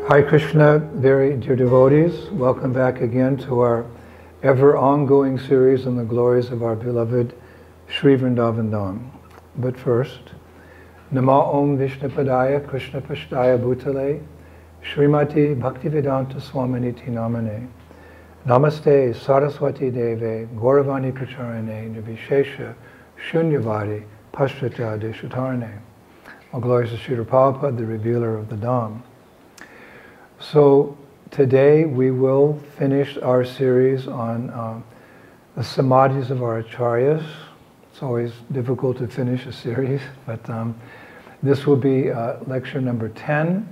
Hare Krishna, very dear devotees. Welcome back again to our ever ongoing series on the glories of our beloved Sri Vrindavan Dham. But first, Nama Om Vishnupadaya Krishna Pashtaya Bhutale Srimati Bhaktivedanta Swaminiti Namane Namaste Saraswati Deve Gauravani Pracharane Nirvishesha Shunyavadi Pashtata Deshatarane. All glories to Srila Prabhupada, the revealer of the Dham. So today we will finish our series on the samadhis of our acharyas. It's always difficult to finish a series, but this will be lecture number 10,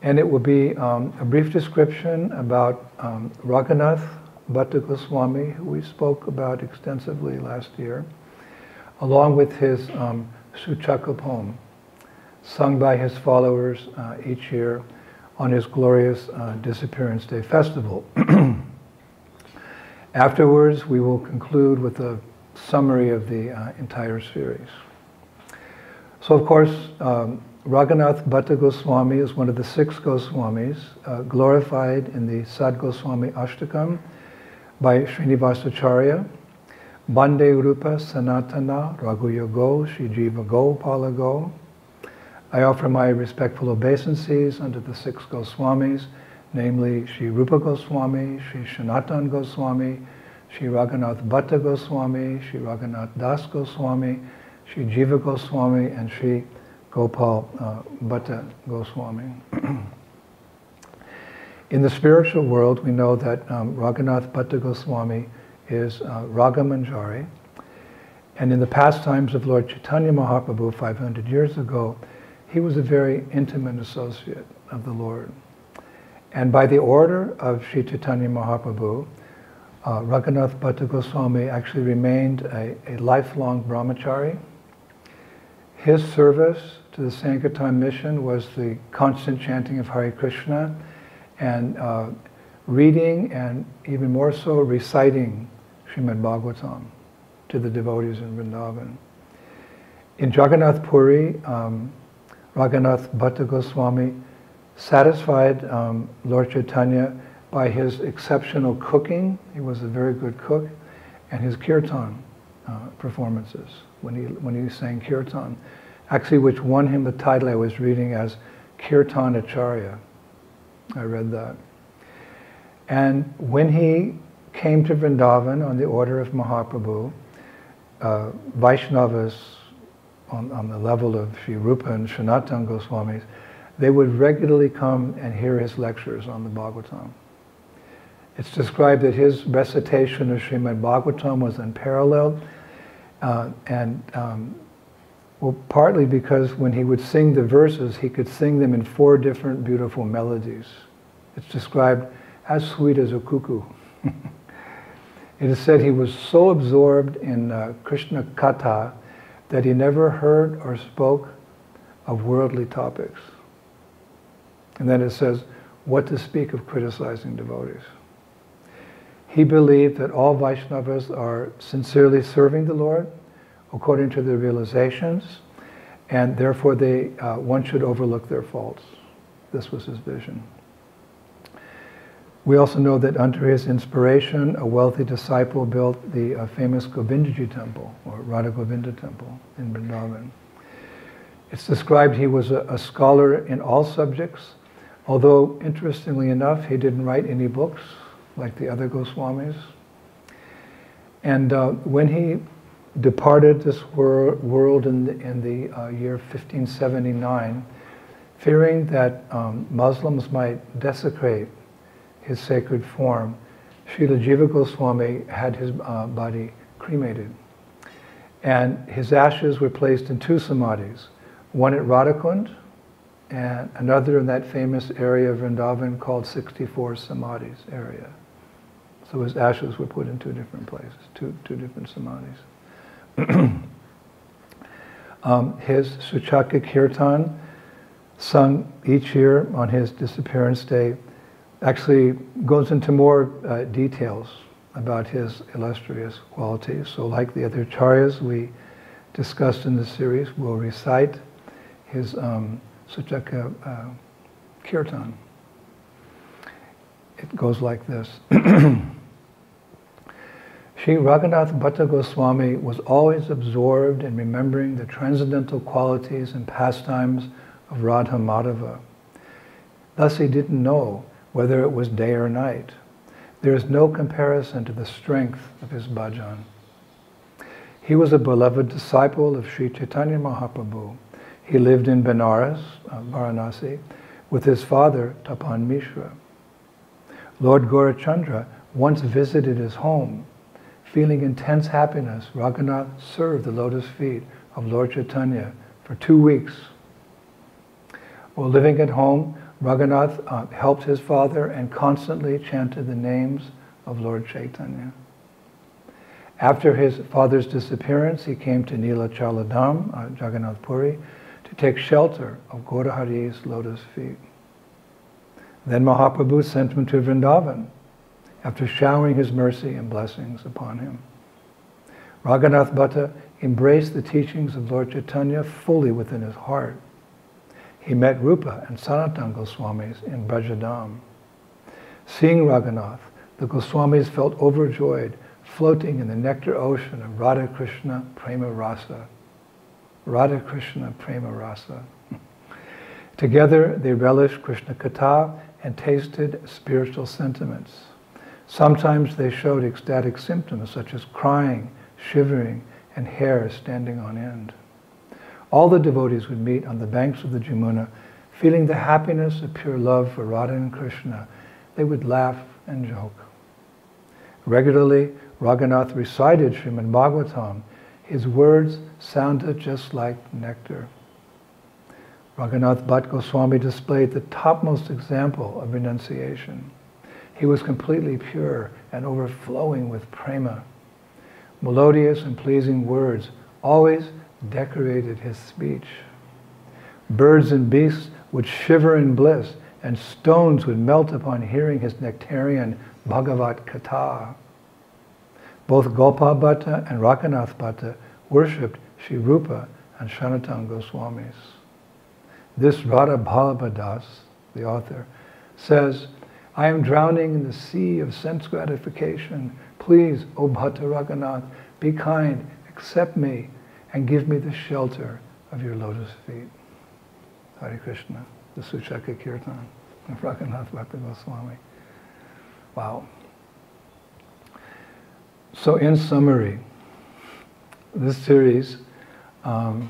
and it will be a brief description about Raghunath Bhatta Goswami, who we spoke about extensively last year, along with his Suchaka poem, sung by his followers each year on his glorious Disappearance Day festival. Afterwards, we will conclude with a summary of the entire series. So, of course, Raghunath Bhatta Goswami is one of the 6 Goswamis glorified in the Sad Goswami Ashtakam by Srinivasacharya. Bande Rupa Sanatana Raghuyago Shri Jiva Go Palago. I offer my respectful obeisances unto the 6 Goswamis, namely Sri Rupa Goswami, Sri Sanatan Goswami, Sri Raghunath Bhatta Goswami, Sri Raghunath Das Goswami, Sri Jiva Goswami, and Sri Gopal Bhatta Goswami. In the spiritual world, we know that Raghunath Bhatta Goswami is Raga Manjari, and in the pastimes of Lord Chaitanya Mahaprabhu 500 years ago, he was a very intimate associate of the Lord. And by the order of Sri Chaitanya Mahaprabhu, Raghunath Bhatta Goswami actually remained a lifelong brahmachari. His service to the Sankirtan mission was the constant chanting of Hare Krishna and reading and even more so reciting Srimad Bhagavatam to the devotees in Vrindavan. In Jagannath Puri, Raghunath Bhatta Goswami satisfied Lord Chaitanya by his exceptional cooking. He was a very good cook, and his kirtan performances when he sang kirtan, actually which won him the title I was reading as Kirtan Acharya. I read that. And when he came to Vrindavan on the order of Mahaprabhu, Vaishnavas on the level of Sri Rupa and Sanatana Goswamis, they would regularly come and hear his lectures on the Bhagavatam. It's described that his recitation of Srimad Bhagavatam was unparalleled, partly because when he would sing the verses, he could sing them in 4 different beautiful melodies. It's described as sweet as a cuckoo. It is said he was so absorbed in Krishna Katha that he never heard or spoke of worldly topics. And then it says, what to speak of criticizing devotees. He believed that all Vaishnavas are sincerely serving the Lord according to their realizations, and therefore one should overlook their faults. This was his vision. We also know that under his inspiration, a wealthy disciple built the famous Govindaji temple, or Radha Govinda temple in Vrindavan. It's described he was a scholar in all subjects, although interestingly enough, he didn't write any books like the other Goswamis. And when he departed this world in the year 1579, fearing that Muslims might desecrate his sacred form, Srila Jiva Goswami had his body cremated. And his ashes were placed in 2 samadhis, one at Radhakund and another in that famous area of Vrindavan called 64 Samadhis area. So his ashes were put in 2 different places, two different samadhis. His Suchaka Kirtan, sung each year on his Disappearance Day, actually goes into more details about his illustrious qualities. So like the other acharyas we discussed in this series, we'll recite his Suchaka Kirtan. it goes like this. Sri Raghunath Bhatta Goswami was always absorbed in remembering the transcendental qualities and pastimes of Radha Madhava. Thus he didn't know whether it was day or night. There is no comparison to the strength of his bhajan. He was a beloved disciple of Sri Chaitanya Mahaprabhu. He lived in Benares, Varanasi, with his father, Tapan Mishra. Lord Gaurachandra once visited his home. Feeling intense happiness, Raghunath served the lotus feet of Lord Chaitanya for 2 weeks. While living at home, Raghunath helped his father and constantly chanted the names of Lord Chaitanya. After his father's disappearance, he came to Nilachala Dham, Jagannath Puri, to take shelter of Gaurahari's lotus feet. Then Mahaprabhu sent him to Vrindavan, after showering his mercy and blessings upon him. Raghunath Bhatta embraced the teachings of Lord Chaitanya fully within his heart. He met Rupa and Sanatana Goswamis in Brajadam. Seeing Raghunath, the Goswamis felt overjoyed, floating in the nectar ocean of Radha Krishna Prema Rasa. Radha Krishna Prema Rasa. Together they relished Krishna Katha and tasted spiritual sentiments. Sometimes they showed ecstatic symptoms such as crying, shivering, and hair standing on end. All the devotees would meet on the banks of the Jamuna, feeling the happiness of pure love for Radha and Krishna. They would laugh and joke. Regularly, Raghunath recited Srimad Bhagavatam. His words sounded just like nectar. Raghunath Bhatt Goswami displayed the topmost example of renunciation. He was completely pure and overflowing with prema. Melodious and pleasing words always decorated his speech. Birds and beasts would shiver in bliss, and stones would melt upon hearing his nectarian Bhagavat Katha. Both Gopal Bhatta and Raghunath Bhatta worshipped Sri Rupa and Sanatana Goswamis. This Radha Ballabha Das, the author, says, I am drowning in the sea of sense gratification. Please, O Bhatta Raghunath, be kind, accept me, and give me the shelter of your lotus feet. Hare Krishna, the Suchaka Kirtan of Raghunath Bhatta Goswami. Wow. So in summary, this series, samadhis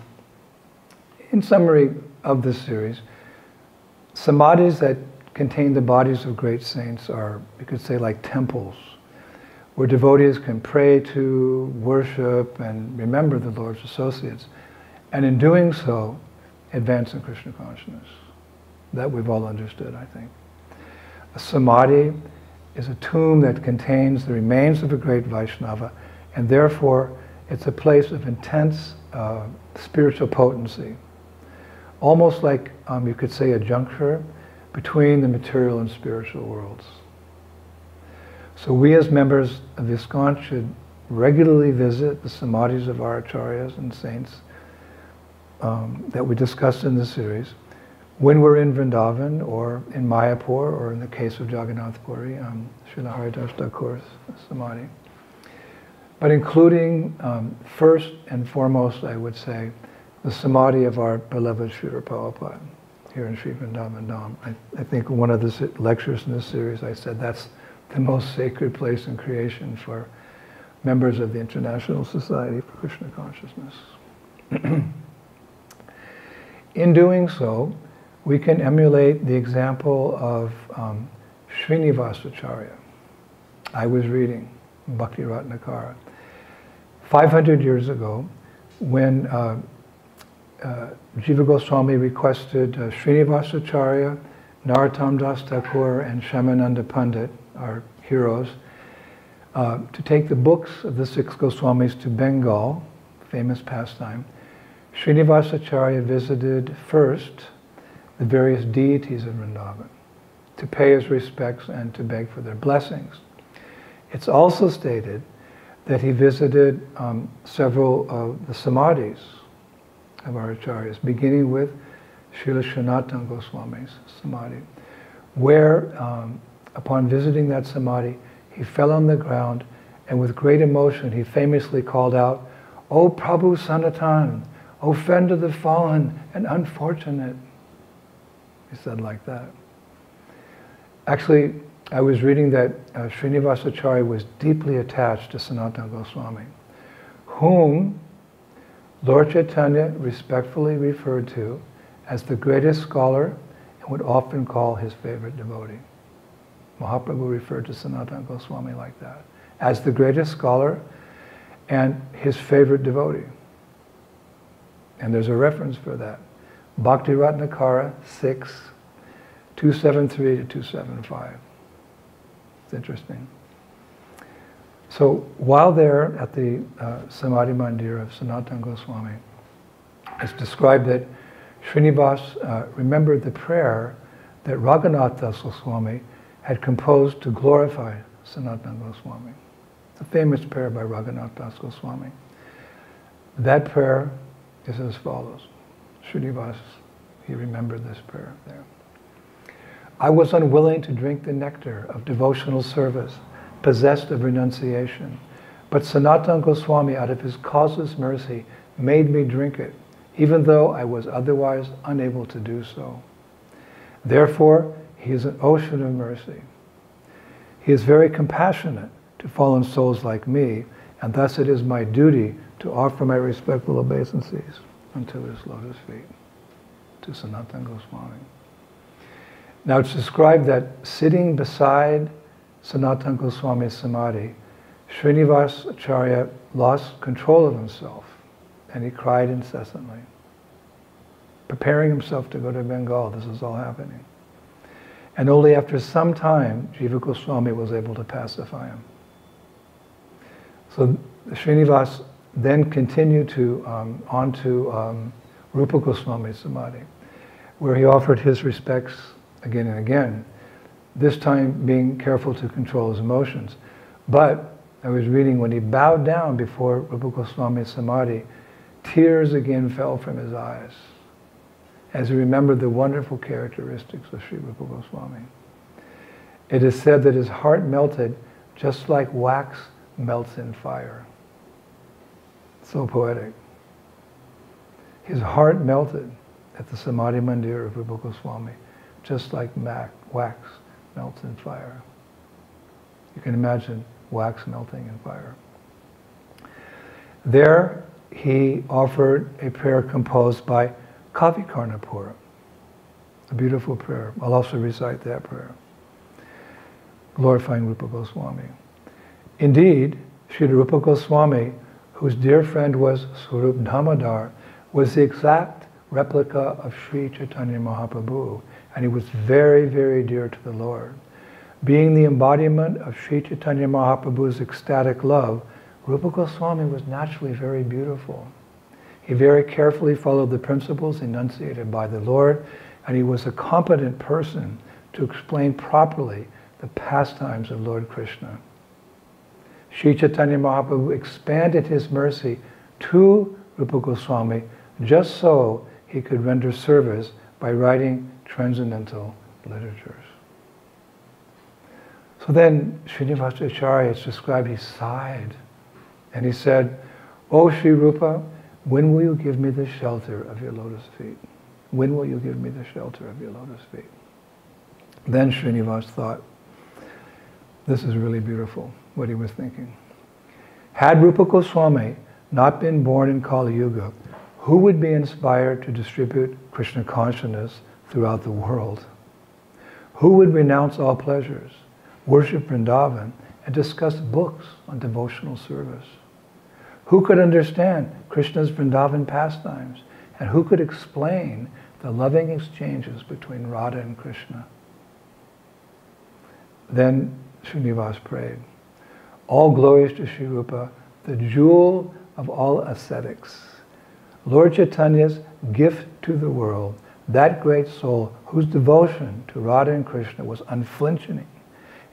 that contain the bodies of great saints are, you could say, like temples, where devotees can pray to, worship, and remember the Lord's associates, and in doing so, advance in Krishna consciousness. That we've all understood, I think. A samadhi is a tomb that contains the remains of a great Vaishnava, and therefore it's a place of intense spiritual potency. Almost like, you could say, a juncture between the material and spiritual worlds. So we as members of ISKCON should regularly visit the samadhis of our acharyas and saints that we discussed in this series. When we're in Vrindavan or in Mayapur, or in the case of Jagannath Puri, Srila Haridas Thakur's samadhi. But including first and foremost, I would say, the samadhi of our beloved Srila Prabhupada here in Sri Vrindavan Dham. I think one of the lectures in this series, I said that's the most sacred place in creation for members of the International Society for Krishna Consciousness. In doing so, we can emulate the example of Srinivasacharya. I was reading Bhakti Ratnakara. 500 years ago, when Jiva Goswami requested Srinivasacharya, Narottam Das Thakur, and Shyamananda Pandit, our heroes, to take the books of the 6 Goswamis to Bengal, famous pastime. Srinivasacharya visited first the various deities of Vrindavan to pay his respects and to beg for their blessings. It's also stated that he visited several of the samadhis of our acharyas, beginning with Srila Sanatana Goswami's samadhi, where upon visiting that samadhi, he fell on the ground, and with great emotion he famously called out, "O Prabhu Sanatan, O friend of the fallen and unfortunate." He said like that. Actually, I was reading that Srinivasacharya was deeply attached to Sanatana Goswami, whom Lord Chaitanya respectfully referred to as the greatest scholar and would often call his favorite devotee. Mahaprabhu referred to Sanatana Goswami like that, as the greatest scholar and his favorite devotee. And there's a reference for that. Bhakti Ratnakara 6, 273 to 275. It's interesting. So while there at the Samadhi Mandir of Sanatana Goswami, it's described that Srinivas remembered the prayer that Raghunath Das Goswami had composed to glorify Sanatana Goswami. It's a famous prayer by Raghunath Das Goswami. That prayer is as follows. Srinivas, he remembered this prayer there. I was unwilling to drink the nectar of devotional service, possessed of renunciation, but Sanatana Goswami, out of his causeless mercy, made me drink it, even though I was otherwise unable to do so. Therefore, he is an ocean of mercy. He is very compassionate to fallen souls like me, and thus it is my duty to offer my respectful obeisances unto his lotus feet, to Sanatana Goswami. Now it's described that sitting beside Sanatana Goswami's samadhi, Srinivas Acharya lost control of himself and he cried incessantly. Preparing himself to go to Bengal, this is all happening. And only after some time, Jiva Goswami was able to pacify him. So Srinivas then continued on to Rupa Goswami's samadhi, where he offered his respects again and again, this time being careful to control his emotions. But I was reading, when he bowed down before Rupa Goswami's samadhi, tears again fell from his eyes as he remembered the wonderful characteristics of Sri Rupa Goswami. It is said that his heart melted just like wax melts in fire. So poetic. His heart melted at the Samadhi Mandir of Rupa Goswami, just like wax melts in fire. You can imagine wax melting in fire. There he offered a prayer composed by Kavi Karnapura, a beautiful prayer. I'll also recite that prayer, glorifying Rupa Goswami. Indeed, Sri Rupa Goswami, whose dear friend was Swarup Damodar, was the exact replica of Sri Chaitanya Mahaprabhu, and he was very, very dear to the Lord. Being the embodiment of Sri Chaitanya Mahaprabhu's ecstatic love, Rupa Goswami was naturally very beautiful. He very carefully followed the principles enunciated by the Lord, and he was a competent person to explain properly the pastimes of Lord Krishna. Sri Chaitanya Mahaprabhu expanded his mercy to Rupa Goswami just so he could render service by writing transcendental literatures. So then Srinivasa Acharya is described, he sighed and he said, "O Sri Rupa, when will you give me the shelter of your lotus feet? When will you give me the shelter of your lotus feet?" Then Srinivas thought, this is really beautiful, what he was thinking. Had Rupa Goswami not been born in Kali Yuga, who would be inspired to distribute Krishna consciousness throughout the world? Who would renounce all pleasures, worship Vrindavan, and discuss books on devotional service? Who could understand Krishna's Vrindavan pastimes? And who could explain the loving exchanges between Radha and Krishna? Then Srinivas prayed, "All glories to Sri Rupa, the jewel of all ascetics, Lord Chaitanya's gift to the world, that great soul whose devotion to Radha and Krishna was unflinching,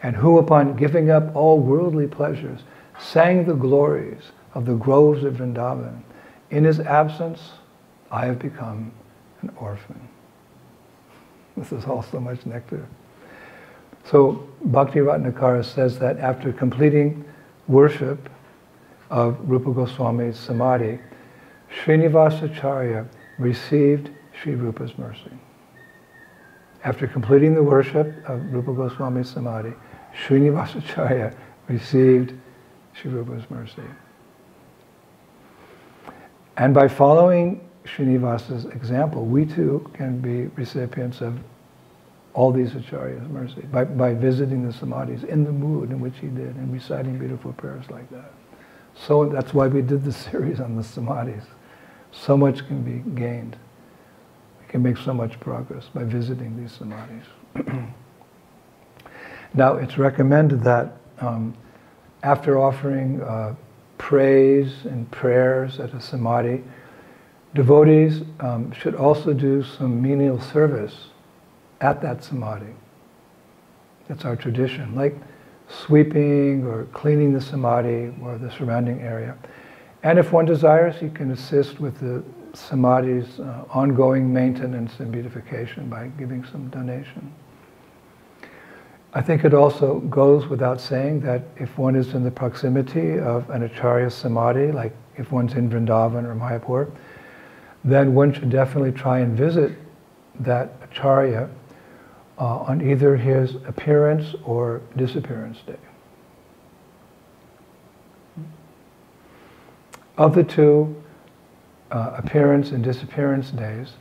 and who, upon giving up all worldly pleasures, sang the glories of the groves of Vrindavan. In his absence, I have become an orphan." This is all so much nectar. So Bhakti Ratnakara says that after completing worship of Rupa Goswami's Samadhi, Srinivasacharya received Sri Rupa's mercy. After completing the worship of Rupa Goswami's Samadhi, Srinivasacharya received Sri Rupa's mercy. And by following Srinivasa's example, we too can be recipients of all these acharyas' mercy by visiting the samadhis in the mood in which he did and reciting beautiful prayers like that. So that's why we did the series on the samadhis. So much can be gained. We can make so much progress by visiting these samadhis. Now, it's recommended that after offering praise and prayers at a samadhi, devotees should also do some menial service at that samadhi. That's our tradition, like sweeping or cleaning the samadhi or the surrounding area. And if one desires, he can assist with the samadhi's ongoing maintenance and beautification by giving some donation. I think it also goes without saying that if one is in the proximity of an acharya samadhi, like if one's in Vrindavan or Mayapur, then one should definitely try and visit that acharya on either his appearance or disappearance day. Of the two appearance and disappearance days,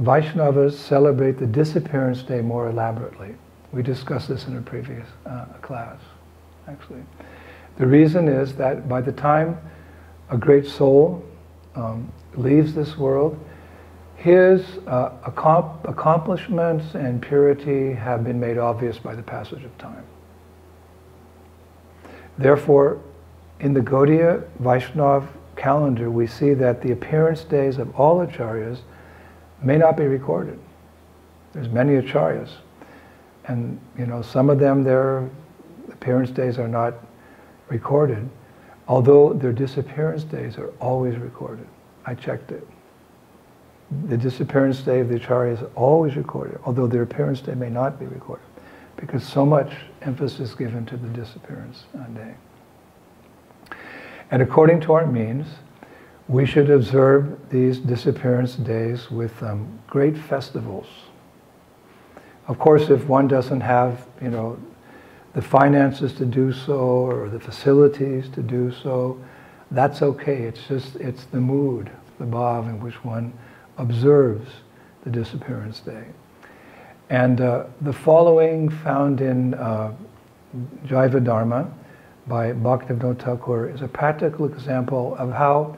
Vaishnavas celebrate the disappearance day more elaborately. We discussed this in a previous class, actually. The reason is that by the time a great soul leaves this world, his accomplishments and purity have been made obvious by the passage of time. Therefore, in the Gaudiya Vaishnav calendar, we see that the appearance days of all acharyas may not be recorded. There's many acharyas, and some of them, their appearance days are not recorded, although their disappearance days are always recorded. I checked it. The disappearance day of the acharya is always recorded, although their appearance day may not be recorded, because so much emphasis is given to the disappearance day. And according to our means, we should observe these disappearance days with great festivals. Of course, if one doesn't have, the finances to do so or the facilities to do so, that's okay. It's the mood, the bhav in which one observes the disappearance day. And the following, found in Jaiva Dharma by Bhaktivinoda Thakur, is a practical example of how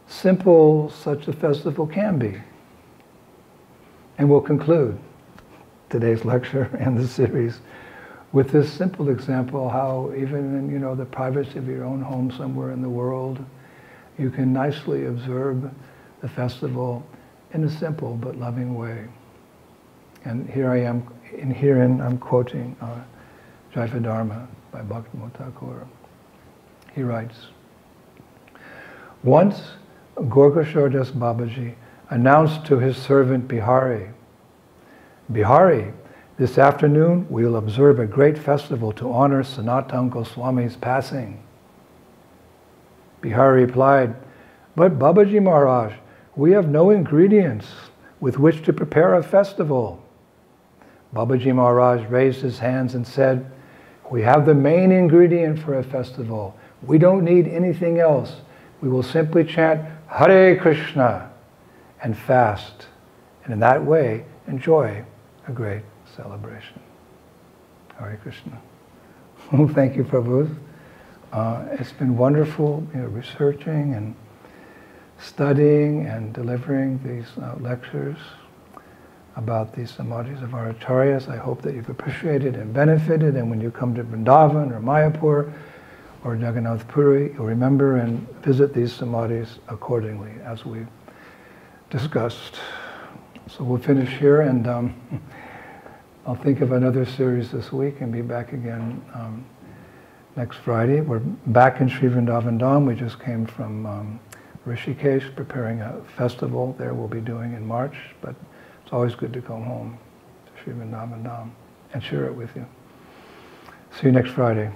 simple such a festival can be. And we'll conclude today's lecture and the series with this simple example how even in the privacy of your own home somewhere in the world, you can nicely observe the festival in a simple but loving way. And here I am, herein I'm quoting Jaiva Dharma by Bhaktivinoda Thakur. He writes, "Once Gorkashore Das Babaji announced to his servant Bihari, 'Bihari, this afternoon we will observe a great festival to honor Sanatana Goswami's passing.' Bihari replied, 'But Babaji Maharaj, we have no ingredients with which to prepare a festival.' Babaji Maharaj raised his hands and said, 'We have the main ingredient for a festival. We don't need anything else. We will simply chant Hare Krishna and fast, and in that way enjoy a great celebration.'" Hare Krishna. Thank you, Prabhu. It's been wonderful researching and studying and delivering these lectures about these samadhis of our acharyas. I hope that you've appreciated and benefited, and when you come to Vrindavan or Mayapur or Jagannath Puri, you'll remember and visit these samadhis accordingly, as we've discussed. So we'll finish here, and I'll think of another series this week and be back again next Friday. We're back in Sri Vrindavan Dham. We just came from Rishikesh, preparing a festival there we'll be doing in March, but it's always good to come home to Sri Vrindavan Dham and share it with you. See you next Friday.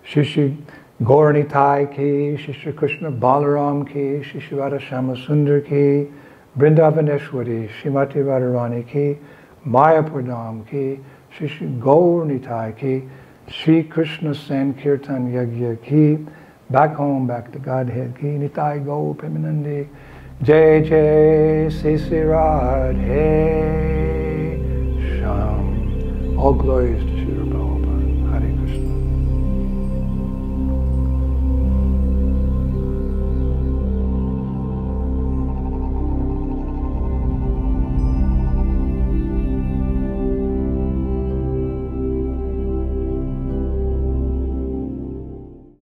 Shishi Gauranitai ki, Shishi Krishna Balaram ki, Shishi Radha Shama Sundar ki, Vrindavaneshwari, Shrimati Radharani ki, Mayapur Dham ki, Shishi Gauranitai ki, Shri Krishna Sankirtan Yagya ki, back home, back to Godhead ki, Nitai Gaur Premanandi, Jai Jai Sisi Radhe Sham. All glories to